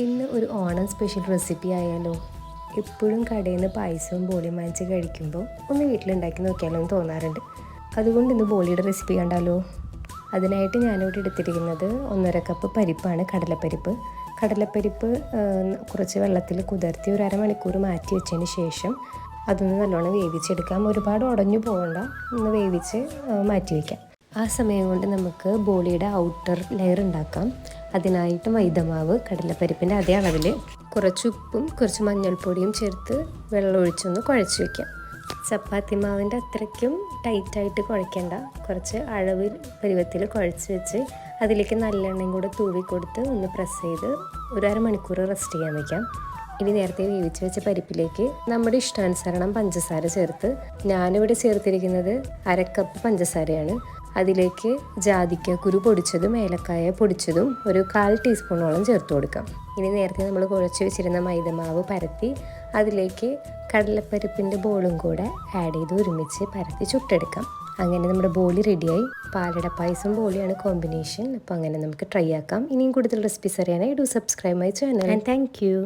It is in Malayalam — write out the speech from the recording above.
ഇന്ന് ഒരു ഓണം സ്പെഷ്യൽ റെസിപ്പി ആയാലോ. എപ്പോഴും കടയിൽ നിന്ന് പായസവും ബോളിയും വാങ്ങിച്ച് കഴിക്കുമ്പോൾ ഒന്ന് വീട്ടിലുണ്ടാക്കി നോക്കിയാലോ എന്ന് തോന്നാറുണ്ട്. അതുകൊണ്ട് ഇന്ന് ബോളിയുടെ റെസിപ്പി കണ്ടാലോ. അതിനായിട്ട് ഞാനിവിടെ എടുത്തിരിക്കുന്നത് 1.5 കപ്പ് പരിപ്പാണ്, കടലപ്പരിപ്പ് കുറച്ച് വെള്ളത്തിൽ കുതിർത്തി ഒരു അരമണിക്കൂർ മാറ്റി വെച്ചതിന് ശേഷം അതൊന്ന് നല്ലോണം വേവിച്ചെടുക്കാം. ഒരുപാട് ഉടഞ്ഞു പോകണ്ട, ഒന്ന് വേവിച്ച് മാറ്റി വയ്ക്കാം. ആ സമയം കൊണ്ട് നമുക്ക് ബോളിയുടെ ഔട്ടർ ലെയർ ഉണ്ടാക്കാം. അതിനായിട്ട് മൈദമാവ് കടലപ്പരിപ്പിൻ്റെ അതേ അളവിൽ കുറച്ച് ഉപ്പും കുറച്ച് മഞ്ഞൾപ്പൊടിയും ചേർത്ത് വെള്ളം ഒഴിച്ചൊന്ന് കുഴച്ച് വയ്ക്കാം. ചപ്പാത്തി മാവിൻ്റെ അത്രയ്ക്കും ടൈറ്റായിട്ട് കുഴയ്ക്കേണ്ട, കുറച്ച് അളവിൽ പരുവത്തിൽ കുഴച്ച് വെച്ച് അതിലേക്ക് നല്ലെണ്ണയും കൂടെ തൂവി കൊടുത്ത് ഒന്ന് പ്രസ് ചെയ്ത് ഒരു അരമണിക്കൂർ റെസ്റ്റ് ചെയ്യാൻ വയ്ക്കാം. ഇനി നേരത്തെ വേവിച്ച് വെച്ച പരിപ്പിലേക്ക് നമ്മുടെ ഇഷ്ടാനുസരണം പഞ്ചസാര ചേർത്ത്, ഞാനിവിടെ ചേർത്തിരിക്കുന്നത് 1/2 കപ്പ് പഞ്ചസാരയാണ്. അതിലേക്ക് ജാതിക്ക കുരു പൊടിച്ചതും ഏലക്കായ പൊടിച്ചതും ഒരു 1/4 ടീസ്പൂണോളം ചേർത്ത് കൊടുക്കാം. ഇനി നേരത്തെ നമ്മൾ കുഴച്ച് വെച്ചിരുന്ന മൈദമാവ് പരത്തി അതിലേക്ക് കടലപ്പരിപ്പിൻ്റെ ബോളും കൂടെ ആഡ് ചെയ്ത് ഒരുമിച്ച് പരത്തി ചുട്ടെടുക്കാം. അങ്ങനെ നമ്മുടെ ബോളി റെഡിയായി. പാലട പായസം ബോളിയാണ് കോമ്പിനേഷൻ. അപ്പോൾ അങ്ങനെ നമുക്ക് ട്രൈ ആക്കാം. ഇനിയും കൂടുതൽ റെസിപ്പീസ് അറിയാനായി do subscribe my channel and thank you.